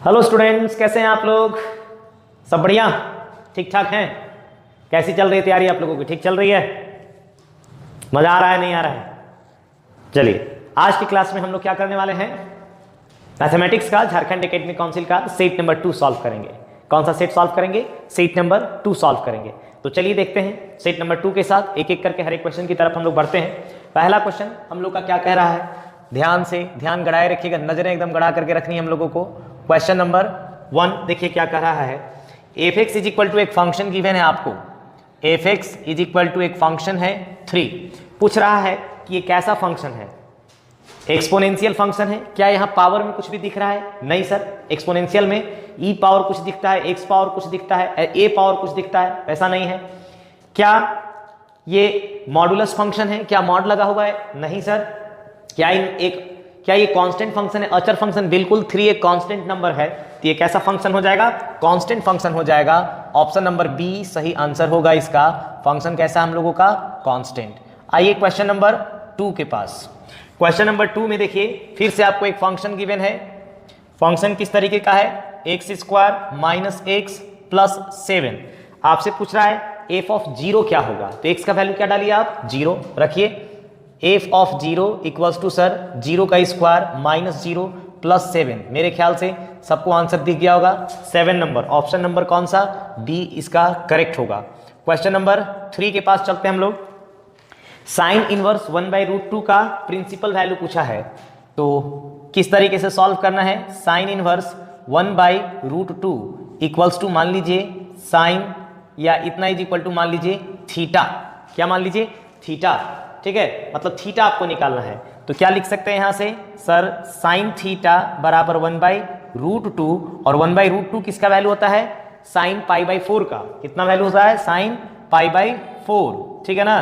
Hello students, कैसे हैं आप लोग? सब बढ़िया, ठीक ठाक हैं? कैसी चल रही है तैयारी आप लोगों की? ठीक चल रही है? मजा आ रहा है, नहीं आ रहा है? चलिए, आज की क्लास में हम लोग क्या करने वाले हैं? मैथमेटिक्स का झारखंड एकेडमिक काउंसिल का सेट नंबर 2 सॉल्व करेंगे। कौन सा सेट सॉल्व करेंगे? सेट नंबर 2 सॉल्व करेंगे। तो चलिए देखते हैं सेट नंबर 2 के साथ एक एक करके हर एक क्वेश्चन की तरफ हम लोग बढ़ते हैं। पहला क्वेश्चन हम लोग का क्या कह रहा है? ध्यान गड़ाए रखिएगा, नजरें एकदम गड़ा करके रखनी है हम लोगों को। क्वेश्चन नंबर 1 देखिए क्या कह रहा है। F x is equal to एक फंक्शन गिवन है आपको, F x is equal to एक फंक्शन है 3। पूछ रहा है कि ये कैसा फंक्शन है? एक्सपोनेंशियल फंक्शन है। क्या यहाँ पावर में कुछ भी दिख रहा है? नहीं सर, एक्सपोनेंशियल में ई पावर कुछ दिखता है, एक्स पावर कुछ दिखता है, ए पावर कुछ दिखता है, ऐसा नहीं है। क्या ये मॉडुलस फंक्शन है? क्या मॉड लगा हुआ है? नहीं सर। क्या ये कांस्टेंट फंक्शन है? अचर फंक्शन, बिल्कुल। 3 एक कांस्टेंट नंबर है, तो ये कैसा फंक्शन हो जाएगा? कांस्टेंट फंक्शन हो जाएगा। ऑप्शन नंबर बी सही आंसर होगा इसका। फंक्शन कैसा हम लोगों का? कांस्टेंट। आइए क्वेश्चन नंबर 2 के पास। क्वेश्चन नंबर 2 में देखिए फिर से आपको एक फंक्शन गिवन है। फंक्शन किस तरीके का है? X square minus x plus 7। आपसे पूछ रहा है एफ ऑफ 0 क्या होगा? तो एक्स का वैल्यू क्या डालिए आप? 0 रखिए। F of 0 equals to sir 0 का स्क्वायर माइनस 0 प्लस 7। मेरे ख्याल से सबको आंसर दिख गया होगा। 7 नंबर, ऑप्शन नंबर कौन सा? डी इसका करेक्ट होगा। क्वेश्चन नंबर 3 के पास चलते हैं हम लोग। साइन इनवर्स 1/√2 का प्रिंसिपल वैल्यू पूछा है, तो किस तरीके से सॉल्व करना है? साइन इनवर्स 1/√2 इक्वल्स टू मान लीजिए साइन या इतना इज इक्वल टू मान लीजिए थीटा। क्या मान लीजिए? थीटा। ठीक है, मतलब थीटा आपको निकालना है। तो क्या लिख सकते हैं यहां से? सर साइन थीटा बराबर 1/√2, और 1/√2 किसका वैल्यू होता है? साइन π/4 का। कितना वैल्यू होता है? साइन π/4। ठीक है ना,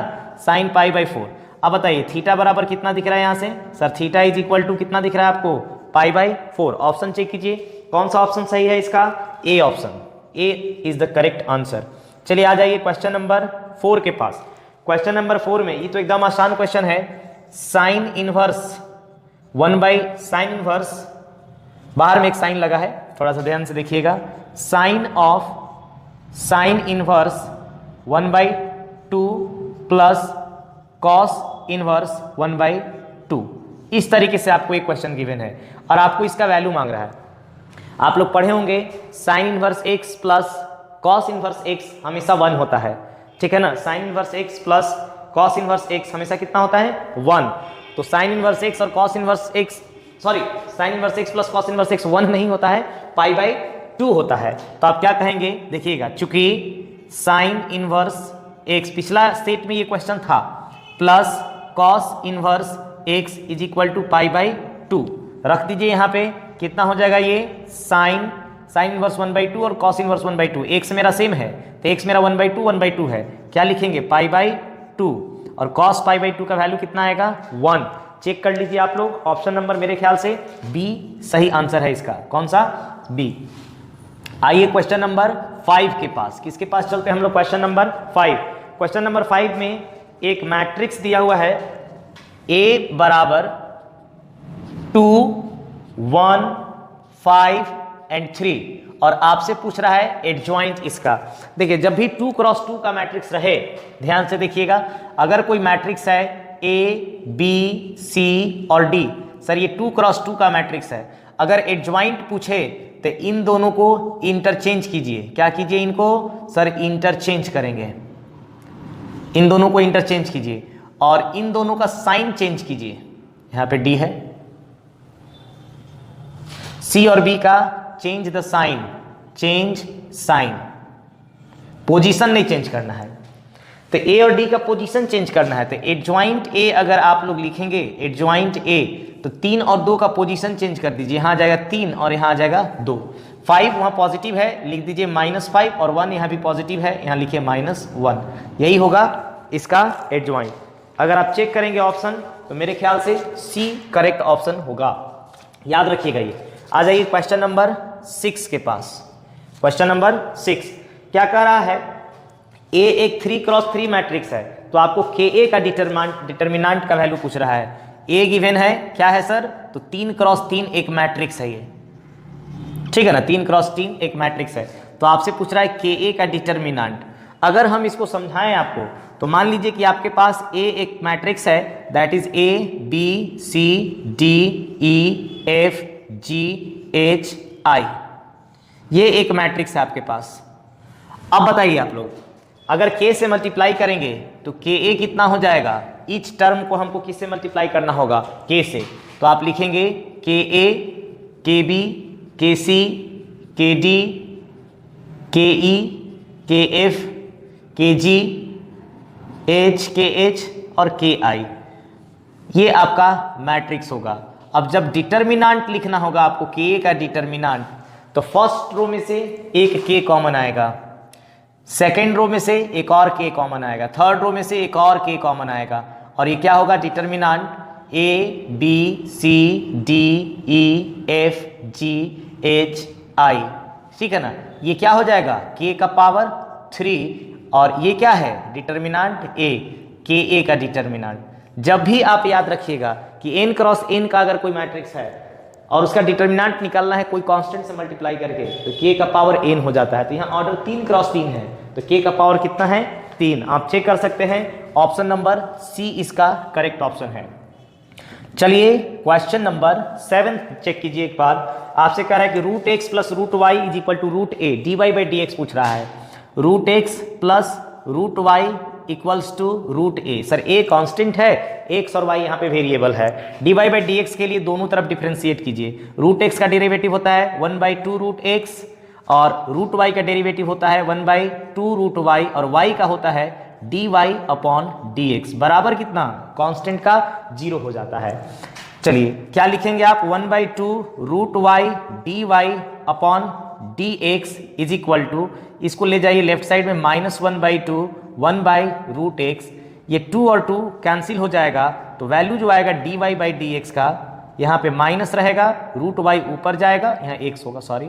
साइन π/4। अब बताइए थीटा बराबर कितना दिख रहा है यहां से? Sir theta is equal to कितना दिख रहा है आपको? π/4। ऑप्शन चेक कीजिए, कौन सा ऑप्शन सही है इसका? A option, A is the correct answer. चलिए आ जाइए क्वेश्चन नंबर 4 के पास। क्वेश्चन नंबर 4 में ये तो एकदम आसान क्वेश्चन है। साइन इनवर्स साइन इनवर्स, बाहर में एक साइन लगा है, थोड़ा सा ध्यान से देखिएगा। Sine inverse 1/2 plus cos inverse 1/2। इस तरीके से आपको एक क्वेश्चन गिवन है और आपको इसका वैल्यू मांग रहा है। आप लोग पढ़े होंगे sign inverse x plus cos inverse x हमेशा 1 होता है। ठीक है ना, sign inverse x plus cos inverse x हमेशा कितना होता है? 1। तो साइन इनवर्स एक्स और cos inverse x, sorry, sign inverse x plus cos inverse x 1 नहीं होता है, π/2 होता है। तो आप क्या कहेंगे? देखिएगा, चूंकि साइन इनवर्स एक्स पिछला सेट में ये क्वेश्चन था, plus cos inverse x is equal to π/2 रख दीजिए। यहाँ पे कितना हो जाएगा? ये साइन इनवर्स 1/2 और कॉस इनवर्स 1/2। एक्स मेरा सेम है, तो एक्स मेरा 1/2 है। क्या लिखेंगे? π/2। और कॉस π/2 का वैल्यू कितना आएगा? 1। चेक कर लीजिए आप लोग। ऑप्शन नंबर मेरे ख्याल से बी सही आंसर है इसका। कौन सा? बी। आइए क्वेश्चन नंबर 5 के पास। किसके पास चलते हैं हम लोग? Question number 5। क्वेश्चन नंबर 5 में एक मैट्रिक्स दिया हुआ है, ए बराबर 2 1 5 एंड 3, और आपसे पूछ रहा है एडजॉइंट इसका। देखिए, जब भी 2x2 का मैट्रिक्स रहे, ध्यान से देखिएगा, अगर कोई मैट्रिक्स है ए बी सी और डी, सर ये 2x2 का मैट्रिक्स है, अगर एडजॉइंट पूछे तो इन दोनों को इंटरचेंज कीजिए। क्या कीजिए इनको? सर इंटरचेंज करेंगे, इन दोनों को इंटरचेंज कीजिए और इन दोनों का साइन चेंज कीजिए। यहां पे डी है, सी और बी का change the sign, change sign, position नहीं चेंज करना है। तो ए और डी का पोजीशन चेंज करना है, तो एडजॉइंट ए अगर आप लोग लिखेंगे एडजॉइंट ए, तो 3 और 2 का पोजीशन चेंज कर दीजिए। यहां आ जाएगा 3 और यहां आ जाएगा 2। 5 वहां पॉजिटिव है, लिख दीजिए -5, और 1 यहां भी पॉजिटिव है, यहां लिखिए -1। यही होगा इसका एडजॉइंट। अगर आप चेक करेंगे ऑप्शन, तो मेरे ख्याल से सी करेक्ट ऑप्शन होगा। याद रखिएगा ये। आ जाइए क्वेश्चन नंबर 6 के पास। क्वेश्चन नंबर 6 क्या कह रहा है? ए एक 3x3 मैट्रिक्स है, तो आपको के ए का डिटर्मिनेंट का वैल्यू पूछ रहा है। ए गिवन है, क्या है सर? तो 3x3 एक मैट्रिक्स है ये। ठीक है ना, 3x3 एक मैट्रिक्स है। तो आपसे पूछ रहा है के ए का डिटर्मिनेंट। अगर हम इसको समझाएं आपको, तो मान लीजिए कि आपके पास ए एक मैट्रिक्स है, that is A B C D E F G H I, ये एक मैट्रिक्स है आपके पास। अब बताइए आप लोग, अगर k से मल्टीप्लाई करेंगे तो के ए कितना हो जाएगा? ईच टर्म को हमको किससे मल्टीप्लाई करना होगा? k से। तो आप लिखेंगे के ए, के बी, के सी, के डी, के ई, के एफ, के जी, एच, के एच और के आई, ये आपका मैट्रिक्स होगा। अब जब डिटर्मिनेंट लिखना होगा आपको के का डिटर्मिनेंट, तो फर्स्ट रो में से एक के कॉमन आएगा, सेकेंड रो में से एक और के कॉमन आएगा, थर्ड रो में से एक और के कॉमन आएगा, और ये क्या होगा? Determinant A B C D E F G H I, ठीक है ना। ये क्या हो जाएगा? के का पावर 3, और ये क्या है? डिटर्मिनेंट ए, के ए का डिटर्मिनेंट। जब भी आप याद रखिएगा कि n क्रॉस n का अगर कोई मैट्रिक्स है और उसका डिटर्मिनेंट निकालना है कोई कांस्टेंट से मल्टीप्लाई करके, तो k का पावर n हो जाता है। तो यहाँ ऑर्डर 3x3 है, तो k का पावर कितना है? 3। आप चेक कर सकते हैं, ऑप्शन नंबर सी इसका करेक्ट ऑप्शन है। चलिए क्वेश्चन नंबर 7 चेक कीजिए एक बार। आपसे कह रहा है कि root X plus root Y is equal to root A, D Y by D X पूछ रहा है। Root X plus root Y equals to root A. Sir A constant है, एक्स और वाई यहाँ पे वेरिएबल है। D Y by D X के लिए दोनों तरफ डिफ्रेंशिएट कीजिए। रूट एक्स का डेरिवेटिव होता है 1/2 रूट एक्स, और रूट वाई का डेरिवेटिव होता है 1/2 रूट वाई, और वाई का होता है D Y upon D X, बराबर कितना? कांस्टेंट का 0 हो जाता है। चलिए क्या लिखेंगे आप? 1/2 root Y D Y upon D x is equal to, इसको ले जाइए लेफ्ट साइड में, -1/2 1/√x। ये 2 और 2 कैंसिल हो जाएगा, तो वैल्यू जो आएगा D Y by D X का, यहाँ पे माइनस रहेगा, रूट वाई ऊपर जाएगा, यहाँ x होगा, सॉरी,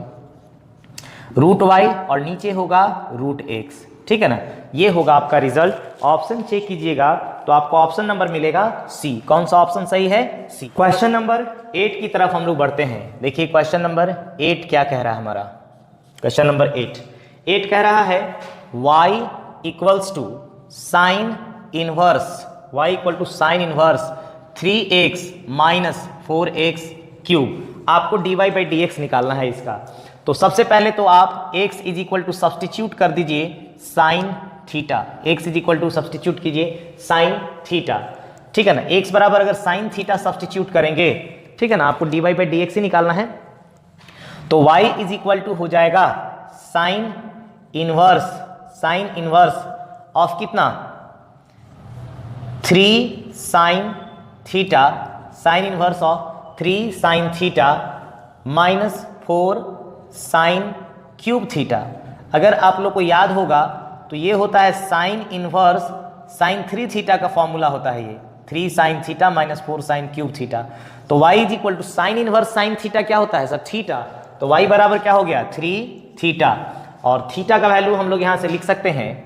रूट वाई, और नीचे होगा रूट एक्स, ठीक है ना। ये होगा आपका रिजल्ट। ऑप्शन चेक कीजिएगा तो आपको ऑप्शन नंबर मिलेगा सी। कौन सा ऑप्शन सही है? सी। क्वेश्चन नंबर 8 की तरफ हम लोग बढ़ते हैं। देखिए क्वेश्चन नंबर 8 क्या कह रहा है हमारा। क्वेश्चन नंबर 8 कह रहा है y equals to sine inverse, y equal to sine inverse 3x minus 4x cube. आपको dy बाई डी एक्स निकालना है इसका। तो सबसे पहले तो आप x is equal to substitute कर दीजिए sine theta, x is equal to substitute कीजिए साइन थीटा, ठीक है ना। x बराबर अगर साइन थीटा सब्सटीट्यूट करेंगे, ठीक है ना, आपको dy बाई डी एक्स ही निकालना है, तो y इज इक्वल टू हो जाएगा साइन इनवर्स ऑफ कितना? 3 sine theta, sine inverse of 3 sine theta minus 4 sine cube theta. अगर आप लोग को याद होगा तो ये होता है साइन इनवर्स साइन 3 थीटा का फॉर्मूला होता है, ये 3 sine theta minus 4 sine cube theta. तो y is equal to sine inverse sine theta क्या होता है सर? थीटा। तो y बराबर क्या हो गया? 3 थीटा, और थीटा का वैल्यू हम लोग यहाँ से लिख सकते हैं,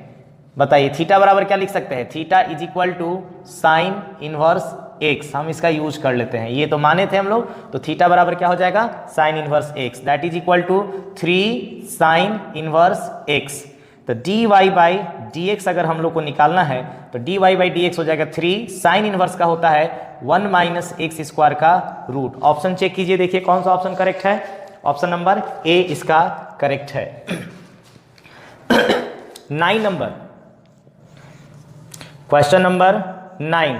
बताइए थीटा बराबर क्या लिख सकते हैं? Theta is equal to sine inverse X, हम इसका यूज कर लेते हैं, ये तो माने थे हम लोग। तो थीटा बराबर क्या हो जाएगा? Sine inverse x, that is equal to 3 sine inverse x. तो d Y by D x अगर हम लोग को निकालना है तो d Y by D x हो जाएगा 3 साइन इनवर्स का होता है 1 माइनस एक्स स्क्वायर का रूट। ऑप्शन चेक कीजिए, देखिए कौन सा ऑप्शन करेक्ट है। ऑप्शन नंबर ए इसका करेक्ट है। 9 नंबर, क्वेश्चन नंबर 9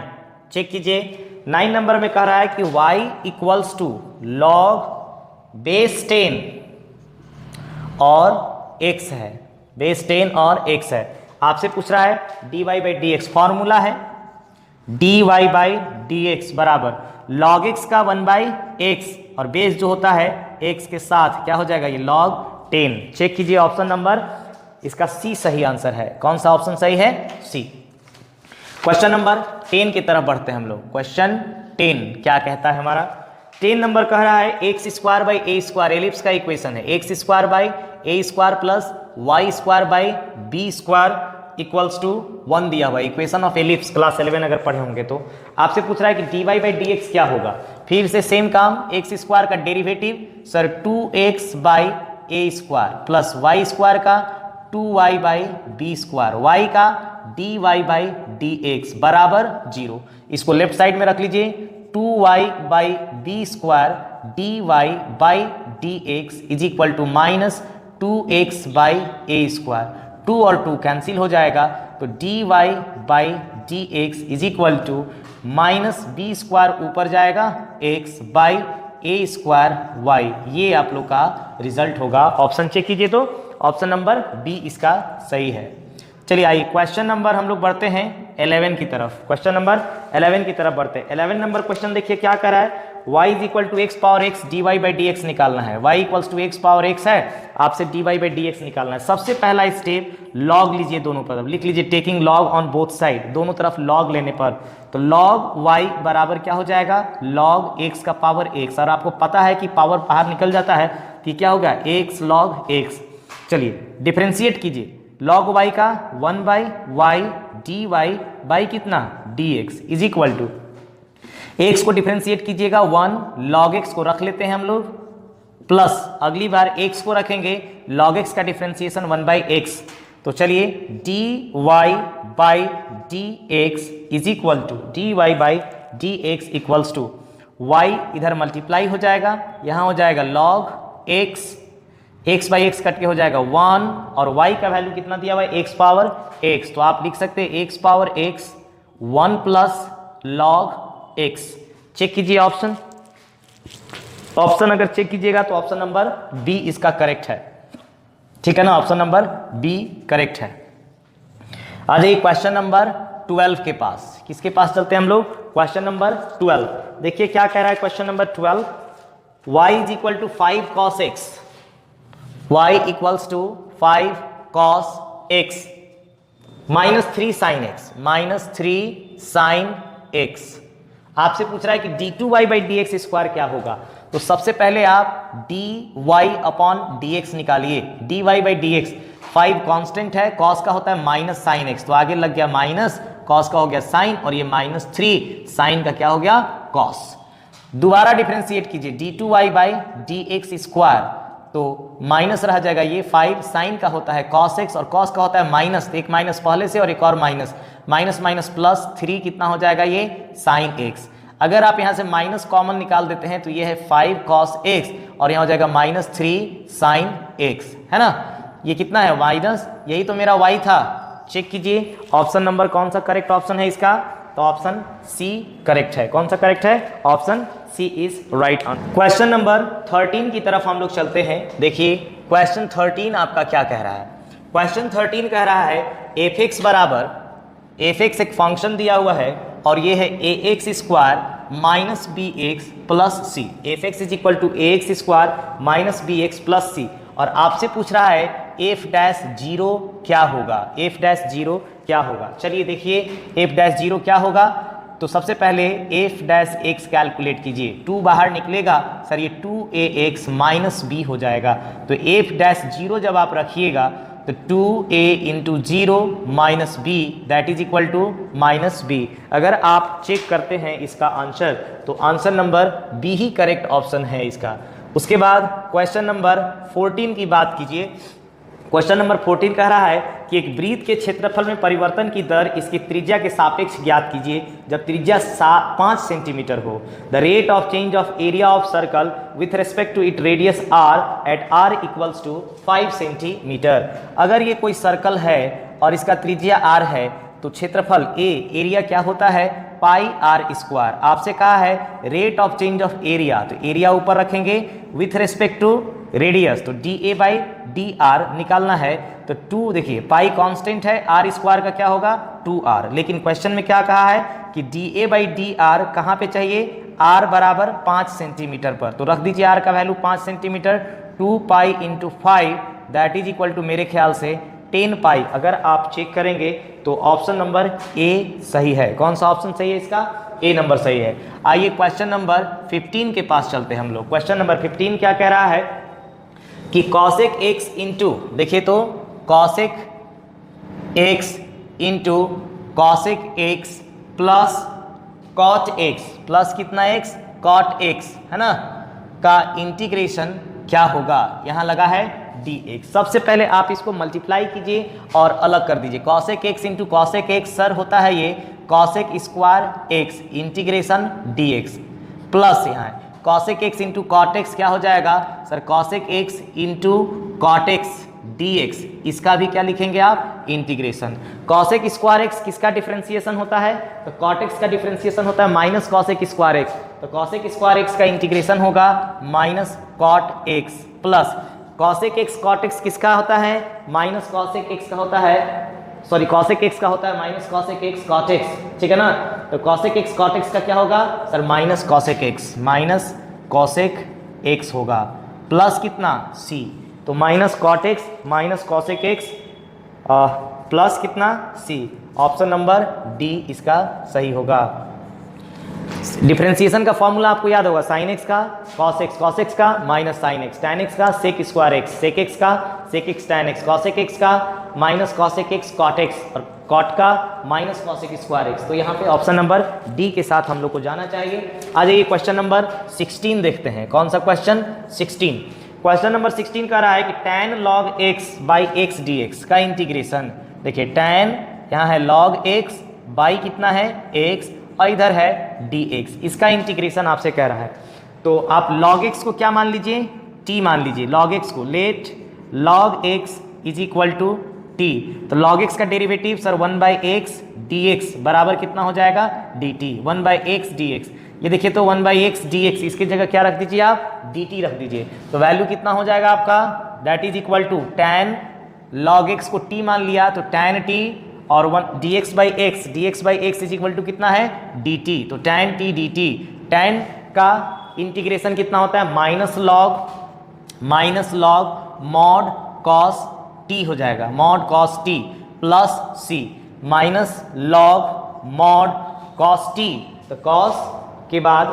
चेक कीजिए। 9 नंबर में कह रहा है कि y equals to log base 10 और x है, बेस 10 और x है। आपसे पूछ रहा है dy by D x, formula है dy बाई डी एक्स बराबर log x का 1/x, और बेस जो होता है x के साथ क्या हो जाएगा? ये log 10। चेक कीजिए ऑप्शन नंबर, इसका सी सही आंसर है। कौन सा ऑप्शन सही है? सी। क्वेश्चन नंबर 10 की तरफ बढ़ते हैं हम लोग। क्वेश्चन 10 क्या कहता है हमारा? 10 नंबर कह रहा है x square by A square, ellipse का इक्वेशन है, x square by A square plus Y square by B square equals to 1 दिया हुआ है, इक्वेशन ऑफ एलिप्स क्लास 11 अगर पढ़े होंगे तो आपसे पूछ रहा है कि dy बाई डी एक्स क्या होगा। फिर से सेम काम, एक्स स्क्वायर का derivative sir 2x by A square plus Y square का 2y by B square, y का dy बाई डी एक्स बराबर 0। इसको लेफ्ट साइड में रख लीजिए, 2y by B square dy by D x is equal to minus 2x by A square, 2 और 2 cancel हो जाएगा, तो dy by D x is equal to minus B square ऊपर जाएगा x by A square Y. ये आप लोग का रिजल्ट होगा। ऑप्शन चेक कीजिए तो ऑप्शन नंबर बी इसका सही है। चलिए आइए क्वेश्चन नंबर हम लोग बढ़ते हैं 11 की तरफ। क्वेश्चन नंबर 11 की तरफ बढ़ते हैं। 11 नंबर क्वेश्चन देखिए क्या कर रहा है, y is equal to X power X D Y by D X निकालना है। y equals to X power X है, आपसे D Y by D X निकालना है। सबसे पहला स्टेप लॉग लीजिए दोनों तरफ, लिख लीजिए taking log on both side, दोनों तरफ लॉग लेने पर तो लॉग y बराबर क्या हो जाएगा, लॉग x का पावर x, और आपको पता है कि पावर बाहर निकल जाता है कि क्या होगा x लॉग x। चलिए डिफरेंशिएट कीजिए, लॉग y का 1 by Y D Y by कितना dx is equal to x को डिफरेंशिएट कीजिएगा 1, log x को रख लेते हैं हम लोग, प्लस अगली बार x को रखेंगे log x का डिफरेंशिएशन 1 बाई x। तो चलिए dy by dx is equal to dy by dx equals to y इधर मल्टीप्लाई हो जाएगा, यहाँ हो जाएगा log x by x cut के हो जाएगा 1, और y का वैल्यू कितना दिया हुआ है x पावर x, तो आप लिख सकते हैं x power x 1 plus log x। Check कीजिए ऑप्शन, अगर चेक कीजिएगा तो ऑप्शन नंबर बी इसका करेक्ट है, ठीक है ना, ऑप्शन नंबर बी करेक्ट है। आ जाइए क्वेश्चन नंबर 12 के पास। किसके पास चलते हैं हम लोग, क्वेश्चन नंबर 12। देखिए क्या कह रहा है question number 12, y is equal to 5 cos x, y equals to 5 cos x minus 3 sin x, minus 3 sin x। आपसे पूछ रहा है कि d2y by D x square क्या होगा, तो सबसे पहले आप dy अपॉन dx निकालिए, dy by D x 5 constant है, cos का होता है माइनस sin x, तो आगे लग गया माइनस, cos का हो गया sin, और ये माइनस 3 sin का क्या हो गया cos। दोबारा डिफरेंशिएट कीजिए d2y by D x square, तो माइनस रह जाएगा, ये 5 साइन का होता है cos x, और cos का होता है माइनस, एक माइनस पहले से और एक और माइनस, माइनस माइनस प्लस 3 कितना हो जाएगा ये sin x। अगर आप यहाँ से माइनस कॉमन निकाल देते हैं तो ये है 5 cos x, और यहाँ हो जाएगा माइनस 3 sin x, है ना, ये कितना है माइनस, यही तो मेरा y था। चेक कीजिए ऑप्शन नंबर कौन सा करेक्ट ऑप्शन है इसका, तो ऑप्शन सी करेक्ट है। कौन सा करेक्ट है, option C is right answer. Question number 13 की तरफ हम लोग चलते हैं। देखिए क्वेश्चन 13 आपका क्या कह रहा है, क्वेश्चन 13 कह रहा है एफ एक्स बराबर, एफ एक्स एक फंक्शन दिया हुआ है और ये है a x square minus b x plus c, f x is equal to a x square minus b x plus c, और आपसे पूछ रहा है एफ डैश जीरो क्या होगा, एफ डैश जीरो क्या होगा। चलिए देखिए एफ डैश जीरो क्या होगा, तो सबसे पहले एफ डैश एक्स कैलकुलेट कीजिए, 2 बाहर निकलेगा सर, ये 2ax माइनस बी हो जाएगा, तो एफ डैश जीरो जब आप रखिएगा तो 2a into zero minus B that is equal to minus B. अगर आप चेक करते हैं इसका आंसर तो आंसर नंबर बी ही करेक्ट ऑप्शन है इसका। उसके बाद क्वेश्चन नंबर 14 की बात कीजिए। क्वेश्चन नंबर 14 कह रहा है कि एक वृत्त के क्षेत्रफल में परिवर्तन की दर इसकी त्रिज्या के सापेक्ष ज्ञात कीजिए जब त्रिज्या 5 सेंटीमीटर हो। The rate of change of area of circle with respect to it radius R at R equals to 5 centimetre. अगर ये कोई सर्कल है और इसका त्रिज्या आर है तो क्षेत्रफल ए एरिया क्या होता है पाई आर स्क्वायर। आपसे कहा है rate of change of area, तो एरिया ऊपर रखेंगे विथ रिस्पेक्ट टू रेडियस, तो D A by D R निकालना है। तो 2 देखिए पाई कांस्टेंट है, आर स्क्वायर का क्या होगा 2r, लेकिन क्वेश्चन में क्या कहा है कि D A by D R कहाँ पे चाहिए, आर बराबर 5 सेंटीमीटर पर, तो रख दीजिए आर का value 5 centimetre, 2 pi into 5 that is equal to मेरे ख्याल से 10 पाई। अगर आप चेक करेंगे तो ऑप्शन नंबर ए सही है। कौन सा ऑप्शन सही है इसका, ए नंबर सही है। आइए क्वेश्चन नंबर 15 के पास चलते हैं हम लोग। क्वेश्चन नंबर 15 क्या कह रहा है कि कॉसेक एक्स इंटू, देखिए तो cosec X into cosec x plus cot X plus कितना एक्स, कॉट एक्स है ना, का इंटीग्रेशन क्या होगा, यहां लगा है dx। सबसे पहले आप इसको मल्टीप्लाई कीजिए और अलग कर दीजिए। Cosec X into cosec X sir होता है ये cosec square X integration dx plus यहाँ है cosec X into cot X क्या हो जाएगा sir, cosec X into cot X dx, इसका भी क्या लिखेंगे आप, इंटीग्रेशन। कॉसेक स्क्वायर एक्स किसका डिफरेंशिएशन होता है, तो कॉट एक्स का डिफरेंशिएशन होता है माइनस कॉसेक स्क्वायर एक्स, तो कॉसेक स्क्वायर एक्स का इंटीग्रेशन होगा minus cot X plus cosec x cot X किसका होता है, माइनस कॉसेक एक्स का होता है, सॉरी कॉसेक एक्स का होता है minus cosec x cot X, ठीक है ना। तो कॉसेक एक्स कॉट एक्स का क्या होगा सर, माइनस कॉसेक एक्स होगा प्लस कितना c, तो minus cot x minus cosec x plus कितना c, ऑप्शन नंबर डी इसका सही होगा। डिफरेंशिएशन का फॉर्मूला आपको याद होगा, साइन एक्स का कॉस एक्स का minus sine x, tan x का sec square x, sec x का sec x tan x, cosec x का minus cosec x cot x और कॉट का माइनस कॉसेक स्क्वायर एक्स। तो यहाँ पे ऑप्शन नंबर डी के साथ हम लोग को जाना चाहिए। आ जाइए क्वेश्चन नंबर 16 देखते हैं। कौन सा क्वेश्चन, 16। क्वेश्चन नंबर 16 कह रहा है कि tan log x by X dx का इंटीग्रेशन। देखिए tan यहाँ है log x बाई कितना है x और इधर है dx, इसका इंटीग्रेशन आपसे कह रहा है। तो आप log x को क्या मान लीजिए, t मान लीजिए log x को, let log x is equal to t। तो log x का derivative sir 1 by X dx बराबर कितना हो जाएगा dt, 1 बाई एक्स dx। ये देखिए तो 1 बाई एक्स dx, इसकी जगह क्या रख दीजिए आप, dt रख दीजिए। तो वैल्यू कितना हो जाएगा आपका, that is equal to tan log x को t मान लिया तो tan t और dx by X is equal to कितना है dt, तो tan t dt। tan का इंटीग्रेशन कितना होता है, minus log mod cos t हो जाएगा, mod cos t plus c minus log mod cos t। तो कॉस के बाद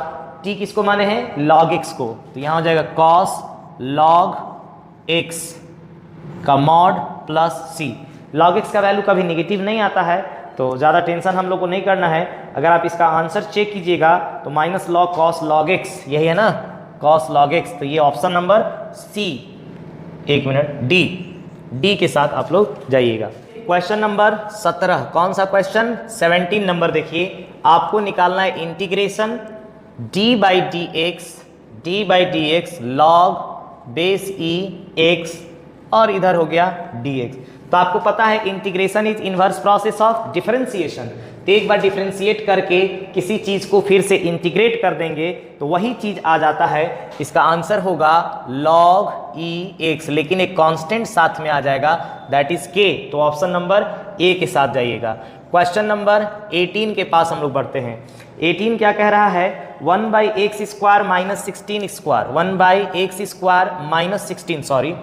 t किसको माने हैं, log x को, तो यहाँ हो जाएगा cos log x का mod plus c। log x का वैल्यू कभी नेगेटिव नहीं आता है तो ज़्यादा टेंशन हम लोग को नहीं करना है। अगर आप इसका आंसर चेक कीजिएगा तो minus log cos log x, यही है ना cos log x, तो ये ऑप्शन नंबर c, एक मिनट डी के साथ आप लोग जाइएगा। क्वेश्चन नंबर 17, कौन सा क्वेश्चन, 17 नंबर देखिए। आपको निकालना है integration d by D x log base e x और इधर हो गया dx। तो आपको पता है integration is inverse process of differentiation. तो एक बार डिफरेंशिएट करके किसी चीज को फिर से इंटीग्रेट कर देंगे तो वही चीज आ जाता है। इसका आंसर होगा log e x, लेकिन एक कांस्टेंट साथ में आ जाएगा दैट इज k। तो ऑप्शन नंबर ए के साथ जाइएगा। क्वेश्चन नंबर 18 के पास हम लोग बढ़ते हैं। 18 क्या कह रहा है, 1 by x square minus 16 square, 1 by x square minus 16 sorry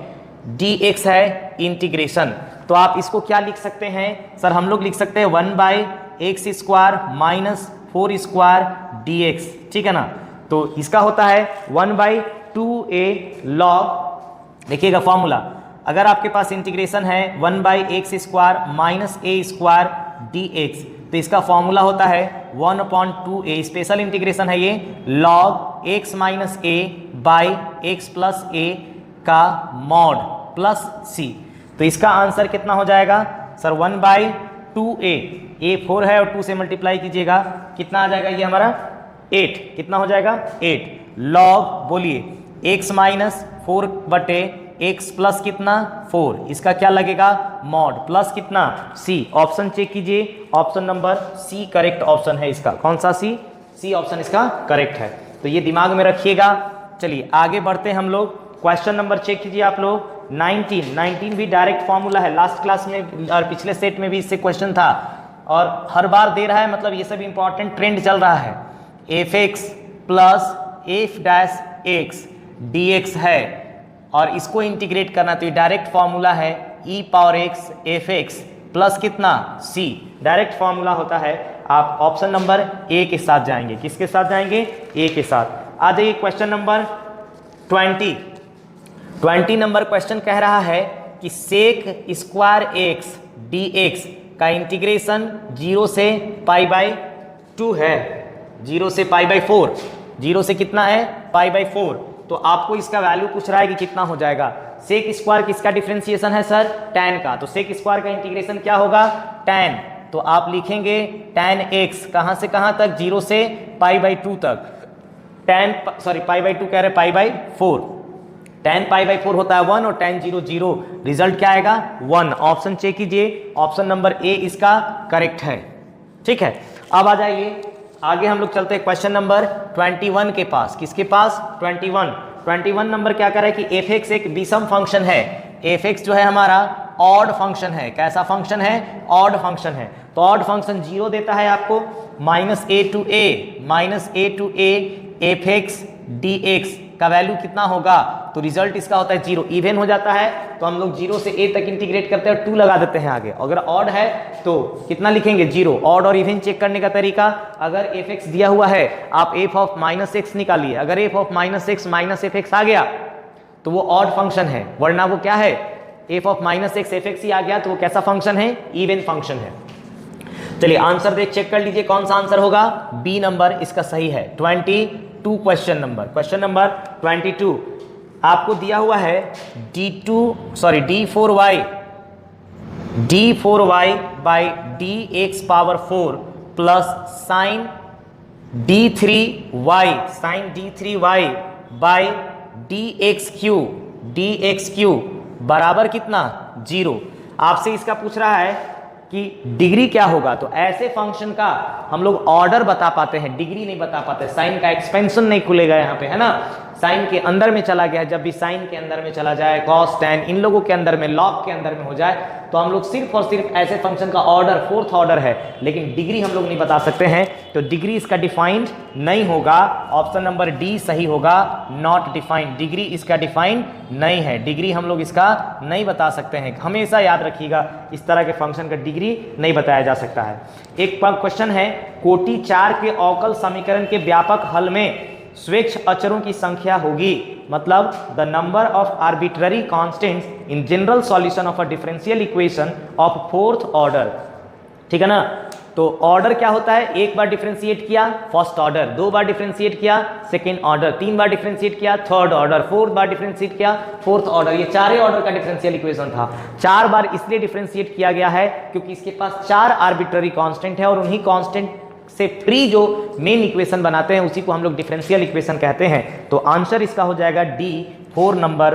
dx है इंटीग्रेशन। तो आप इसको क्या लिख सकते हैं सर, हम लोग लिख सकते हैं 1 by x square minus 4 square dx, ठीक है ना। तो इसका होता है 1 बाई 2a लॉग, देखिएगा फॉर्मूला, अगर आपके पास इंटीग्रेशन है 1 by x square minus a square dx, तो इसका फॉर्मूला होता है 1/2a, स्पेशल इंटीग्रेशन है ये, log x minus a by x plus a का मॉड प्लस c। तो इसका आंसर कितना हो जाएगा सर, 1 बाई 2a, a 4 है और 2 से मल्टीप्लाई कीजिएगा कितना आ जाएगा, ये हमारा 8, कितना हो जाएगा 8 लॉग, बोलिए x माइनस 4 बटे x प्लस कितना 4, इसका क्या लगेगा मॉड प्लस कितना c। ऑप्शन चेक कीजिए, option number c correct option है इसका। कौन सा c ऑप्शन इसका करेक्ट है, तो ये दिमाग में रखिएगा। चलिए आगे बढ़ते हैं हम लोग। क्वेश्चन नंबर चेक कीजिए आप लोग, 19 भी डायरेक्ट फॉर्मूला है, लास्ट क्लास में और पिछले सेट में भी इससे क्वेश्चन था और हर बार दे रहा है, मतलब ये सब इंपॉर्टेंट ट्रेंड चल रहा है। f(x) plus f' x dx है और इसको इंटीग्रेट करना, तो ये डायरेक्ट फॉर्मूला है e power x f(x) plus कितना c, डायरेक्ट फॉर्मूला होता है। आप ऑप्शन नंबर ए के साथ जाएंगे, किसके साथ जाएंगे, ए के साथ। आ जाइए क्वेश्चन नंबर 20 नंबर क्वेश्चन कह रहा है कि सेक स्क्वायर x dx का इंटीग्रेशन 0 से पाई बाई 2 है, 0 से पाई बाई 4, 0 से कितना है पाई बाई 4। तो आपको इसका वैल्यू पूछ रहा है कि कितना हो जाएगा। सेक स्क्वायर किसका डिफरेंशिएशन है सर, tan का, तो सेक स्क्वायर का इंटीग्रेशन क्या होगा tan, तो आप लिखेंगे tan x कहां से कहां तक, 0 से पाई बाई 2 तक, पाई बाई 2 कह रहे pi by 4, tan pi by 4 होता है 1 और tan 0 0, रिजल्ट क्या आएगा 1। ऑप्शन चेक कीजिए, ऑप्शन नंबर ए इसका करेक्ट है। ठीक है, अब आ जाइए आगे हम लोग चलते हैं क्वेश्चन नंबर 21 के पास। किसके पास 21 नंबर क्या कर रहा है कि f(x) एक विषम फंक्शन है, f(x) जो है हमारा ऑड फंक्शन है। कैसा फंक्शन है, ऑड फंक्शन है। तो ऑड फंक्शन 0 देता है आपको, -a to a f(x) dx का वैल्यू कितना होगा, तो रिजल्ट इसका होता है 0। इवन हो जाता है तो हम लोग 0 से a तक इंटीग्रेट करते हैं और 2 लगा देते हैं आगे। अगर ऑड है तो कितना लिखेंगे 0। ऑड और इवन चेक करने का तरीका, अगर f(x) दिया हुआ है आप f ऑफ -x निकालिए, अगर f of -x minus f(x) आ गया तो वो ऑड फंक्शन है, वरना वो क्या है f ऑफ -x f(x) ही आ गया तो वो कैसा फंक्शन है, इवन फंक्शन है। चलिए आंसर देख चेक कर लीजिए कौन सा आंसर होगा, बी नंबर इसका सही है। 22 क्वेश्चन नंबर 22 आपको दिया हुआ है d4y by dx power 4 plus sign d3y by dx Q बराबर कितना 0। आपसे इसका पूछ रहा है कि डिग्री क्या होगा, तो ऐसे फंक्शन का हम लोग ऑर्डर बता पाते हैं, डिग्री नहीं बता पाते। साइन का एक्सपेंशन नहीं खुलेगा यहाँ पे, है ना, साइन के अंदर में चला गया, जब भी साइन के अंदर में चला जाए, कॉस टैन इन लोगों के अंदर में, लॉग के अंदर में हो जाए तो हम लोग सिर्फ और सिर्फ ऐसे फंक्शन का ऑर्डर 4th ऑर्डर है, लेकिन डिग्री हम लोग नहीं बता सकते हैं। तो डिग्री इसका डिफाइंड नहीं होगा, ऑप्शन नंबर डी सही होगा, नॉट डिफाइंड। डिग्री इसका डिफाइंड नहीं है, डिग्री हम लोग इसका नहीं बता सकते हैं। हमेशा याद रखिएगा इस तरह के फंक्शन का डिग्री नहीं बताया जा सकता है। एक क्वेश्चन है, कोटि 4 के अवकल समीकरण के व्यापक हल में स्वेच्छ अचरों की संख्या होगी, मतलब the number of arbitrary constants in general solution of a differential equation of 4th order. ठीक है ना, तो ऑर्डर क्या होता है, एक बार डिफरेंशिएट किया फर्स्ट ऑर्डर, 2 बार डिफरेंशिएट किया सेकेंड ऑर्डर, 3 बार डिफरेंशिएट किया थर्ड ऑर्डर, 4th बार डिफरेंशिएट किया 4th ऑर्डर। ये 4 ऑर्डर का डिफरेंशियल इक्वेशन था। 4 बार इसलिए डिफरेंशिएट किया गया है क्योंकि इसके पास 4 आर्बिट्ररी कांस्टेंट है और उन्हीं कांस्टेंट से फ्री जो मेन इक्वेशन बनाते हैं उसी को हम लोग डिफरेंशियल इक्वेशन कहते हैं। तो आंसर इसका हो जाएगा डी। 4 नंबर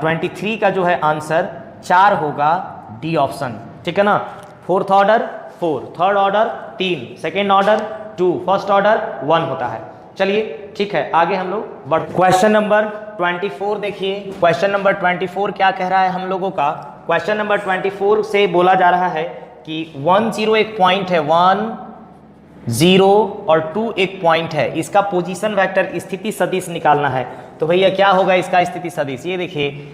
23 का जो है आंसर 4 होगा, डी ऑप्शन। ठीक है ना, 4th order 4, third order 3, second order 2, first order 1 होता है। चलिए ठीक है, आगे हम लोग बढ़। क्वेश्चन नंबर 24 देखिए, क्वेश्चन नंबर 24 क्या कह रहा है हम लोगों का। क्वेश्चन नंबर 24 से बोला जा रहा है कि 1 0 एक पॉइंट है, 1 0 और 2 एक पॉइंट है, इसका पोजीशन वेक्टर स्थिति सदिश निकालना है। तो भैया क्या होगा इसका स्थिति सदिश, ये देखिए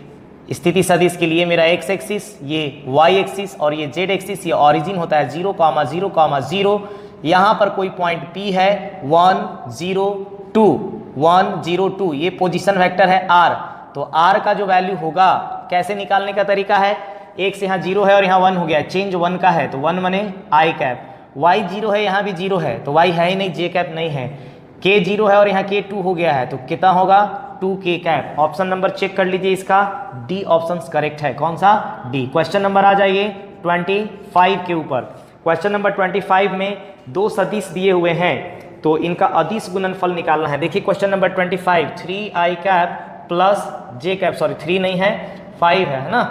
स्थिति सदिश के लिए मेरा x एक्सिस, ये y एक्सिस और ये z एक्सिस, ये ओरिजिन होता है 0, 0, 0। यहाँ पर कोई पॉइंट P है 1 0 2, 1 0 2, ये पोजीशन वेक्टर है r। तो r का जो वैल्यू होगा, कैसे निकालने का तरीका है, एक से यहाँ 0 है और यहाँ 1 हो गया, चेंज 1 का है तो 1 बने i कैप, y 0 है यहाँ भी 0 है तो y है ही नहीं, j कैप नहीं है, k 0 है और यहाँ k 2 हो गया है तो कितना होगा 2k cap. Option number check कर लीजिए, इसका डी ऑप्शन करेक्ट है। कौन सा, डी। क्वेश्चन नंबर आ जाइए 25 के ऊपर। क्वेश्चन नंबर 25 में 2 सदिश दिए हुए हैं तो इनका अदिश गुणनफल निकालना है। देखिए question number 25, 3i cap plus j cap, sorry 3 नहीं है 5 है ना,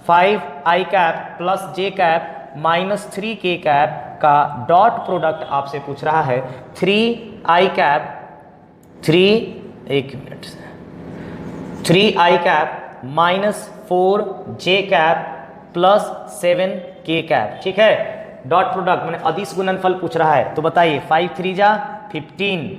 5i cap plus j cap minus 3k cap का डॉट प्रोडक्ट आपसे पूछ रहा है। 3i cap 3i cap minus 4j cap plus 7k cap. ठीक है, डॉट प्रोडक्ट मैंने अदिश गुणनफल पूछ रहा है, तो बताइए 5 3 जा 15,